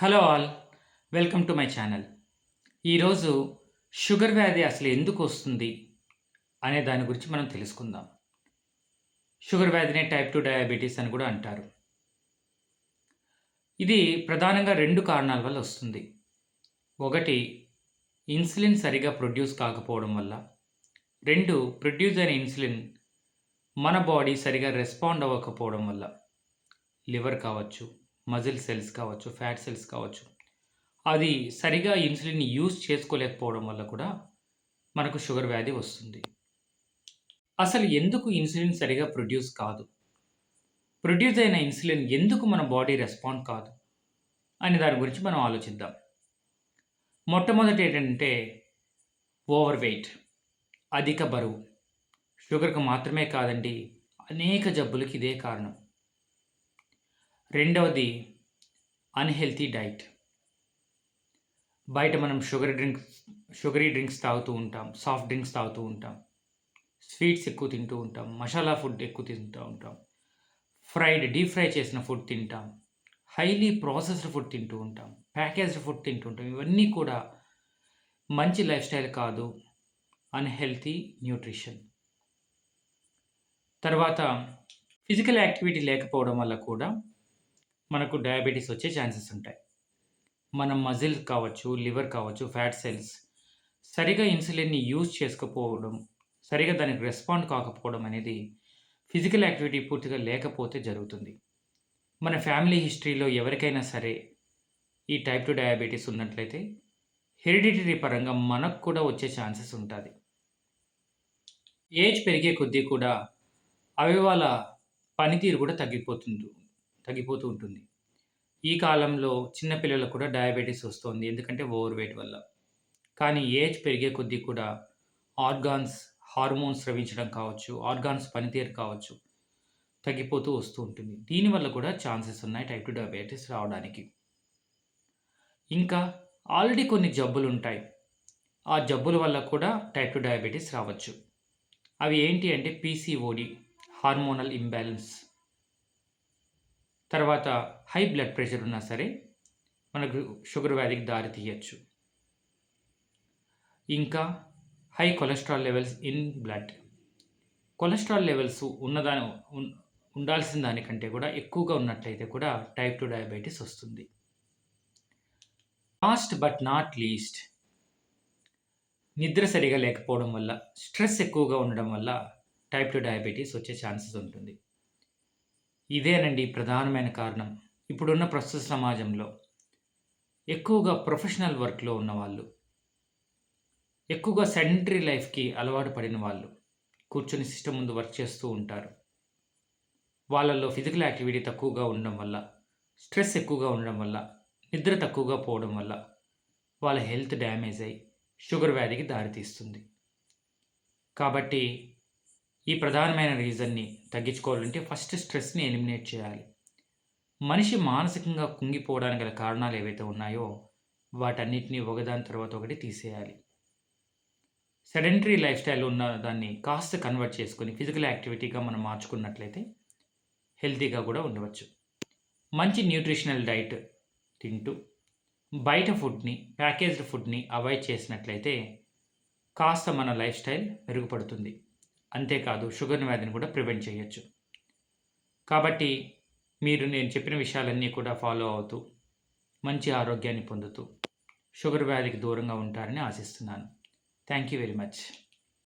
Hello all. Welcome to my channel. ఈరోజు sugar వ్యాధి అసలు ఎందుకు వస్తుంది అనే దాని గురించి మనం తెలుసుకుందాం. షుగర్ వ్యాధినే టైప్ 2 డయాబెటీస్ అని కూడా అంటారు. ఇది ప్రధానంగా 2 కారణాల వల్ల వస్తుంది. ఒకటి ఇన్సులిన్ సరిగ్గా ప్రొడ్యూస్ కాకపోవడం వల్ల. 2 ప్రొడ్యూస్ అయిన ఇన్సులిన్ మన బాడీ సరిగ్గా రెస్పాండ్ అవ్వకపోవడం వల్ల. లివర్ కావచ్చు, మజిల్ సెల్స్ కావచ్చు, ఫ్యాట్ సెల్స్ కావచ్చు. అది సరిగా ఇన్సులిన్‌ని యూజ్ చేసుకోలేకపోవడం వల్ల కూడా మనకు షుగర్ వ్యాధి వస్తుంది. అసలు ఎందుకు ఇన్సులిన్ సరిగా ప్రొడ్యూస్ కాదు? ప్రొడ్యూస్ అయిన ఇన్సులిన్ ఎందుకు మన బాడీ రెస్పాండ్ కాదు? అనే దాని గురించి మనం ఆలోచిద్దాం. మొట్టమొదట ఏంటంటే ఓవర్ వెయిట్, అధిక బరువు. షుగర్‌కి మాత్రమే కాదండి, అనేక జబ్బులకి ఇదే కారణం. రెండవది అన్‌హెల్తీ డైట్. బయట మనం షుగరీ డ్రింక్స్ తాగుతూ ఉంటాం. సాఫ్ట్ డ్రింక్స్ తాగుతూ ఉంటాం. స్వీట్స్ ఎక్కువ తింటూ ఉంటాం. మసాలా ఫుడ్ ఎక్కువ తింటూ ఉంటాం. డీప్ ఫ్రై చేసిన ఫుడ్ తింటాం. హైలీ ప్రాసెస్డ్ ఫుడ్ తింటూ ఉంటాం. ప్యాకేజ్డ్ ఫుడ్ తింటూ ఉంటాం. ఇవన్నీ కూడా మంచి లైఫ్ స్టైల్ కాదు. Unhealthy nutrition. తర్వాత ఫిజికల్ యాక్టివిటీ లేకపోవడం వల్ల కూడా మనకు డయాబెటిస్ వచ్చే ఛాన్సెస్ ఉంటాయి. మన మజిల్ కావచ్చు, లివర్ కావచ్చు, ఫ్యాట్ సెల్స్ సరిగా ఇన్సులిన్‌ని యూజ్ చేసుకోకపోవడం, సరిగా దానికి రెస్పాండ్ కాకపోవడం అనేది ఫిజికల్ యాక్టివిటీ పూర్తిగా లేకపోతే జరుగుతుంది. మన ఫ్యామిలీ హిస్టరీలో ఎవరికైనా సరే ఈ టైప్ 2 డయాబెటిస్ ఉన్నట్లయితే హెరిడిటరీ పరంగా మనకు కూడా వచ్చే ఛాన్సెస్ ఉంటాది. ఏజ్ పెరిగే కొద్దీ కూడా అవయవాల పనితీరు కూడా తగ్గిపోతూ ఉంటుంది. ఈ కాలంలో చిన్న పిల్లలకు కూడా డయాబెటిస్ వస్తోంది. ఎందుకంటే ఓవర్ వెయిట్ వల్ల. కానీ ఏజ్ పెరిగే కొద్దీ కూడా ఆర్గాన్స్, హార్మోన్స్ స్రవించడం కావచ్చు, ఆర్గాన్స్ పనితీరు కావచ్చు, తగ్గిపోతూ వస్తూ ఉంటుంది. దీనివల్ల కూడా ఛాన్సెస్ ఉన్నాయి టైప్ 2 డయాబెటిస్ రావడానికి. ఇంకా ఆల్రెడీ కొన్ని జబ్బులుంటాయి. ఆ జబ్బుల వల్ల కూడా టైప్ 2 డయాబెటిస్ రావచ్చు. అవి ఏంటి అంటే పీసీఓడీ, హార్మోనల్ ఇంబాలెన్స్. తర్వాత హై బ్లడ్ ప్రెషర్ ఉన్నా సరే మనకు షుగర్ వ్యాధికి దారి తీయొచ్చు. ఇంకా high cholesterol levels in blood. Cholesterol levels ఉండాల్సిన దానికంటే కూడా ఎక్కువగా ఉన్నట్లయితే కూడా టైప్ 2 డయాబెటిస్ వస్తుంది. లాస్ట్ బట్ నాట్ లీస్ట్, నిద్ర సరిగా లేకపోవడం వల్ల, స్ట్రెస్ ఎక్కువగా ఉండడం వల్ల టైప్ 2 డయాబెటిస్ వచ్చే ఛాన్సెస్ ఉంటుంది. ఇదేనండి ప్రధానమైన కారణం. ఇప్పుడున్న ప్రస్తుత సమాజంలో ఎక్కువగా ప్రొఫెషనల్ వర్క్‌లో ఉన్నవాళ్ళు, ఎక్కువగా సెడెంటరీ లైఫ్‌కి అలవాటు పడిన వాళ్ళు, కూర్చొని సిస్టమ్ ముందు వర్క్ చేస్తూ ఉంటారు. వాళ్ళలో ఫిజికల్ యాక్టివిటీ తక్కువగా ఉండడం వల్ల, స్ట్రెస్ ఎక్కువగా ఉండడం వల్ల, నిద్ర తక్కువగా పోవడం వల్ల వాళ్ళ హెల్త్ డ్యామేజ్ అయ్యి షుగర్ వ్యాధికి దారితీస్తుంది. కాబట్టి ఈ ప్రధానమైన రీజన్‌ని తగ్గించుకోవాలంటే ఫస్ట్ స్ట్రెస్‌ని ఎలిమినేట్ చేయాలి. మనిషి మానసికంగా కుంగిపోవడానికి గల కారణాలు ఏవైతే ఉన్నాయో వాటన్నిటిని ఒకదాని తర్వాత ఒకటి తీసేయాలి. సెడెంటరీ లైఫ్ స్టైల్ ఉన్న దాన్ని కాస్త కన్వర్ట్ చేసుకొని ఫిజికల్ యాక్టివిటీగా మనం మార్చుకున్నట్లయితే హెల్తీగా కూడా ఉండవచ్చు. మంచి న్యూట్రిషనల్ డైట్ తింటూ బయట ఫుడ్‌ని, ప్యాకేజ్డ్ ఫుడ్‌ని అవాయిడ్ చేసినట్లయితే కాస్త మన లైఫ్ స్టైల్ మెరుగుపడుతుంది. అంతేకాదు షుగర్ వ్యాధిని కూడా ప్రివెంట్ చేయొచ్చు. కాబట్టి మీరు నేను చెప్పిన విషయాలన్నీ కూడా ఫాలో అవుతూ మంచి ఆరోగ్యాన్ని పొందుతూ షుగర్ వ్యాధికి దూరంగా ఉంటారని ఆశిస్తున్నాను. Thank you very much.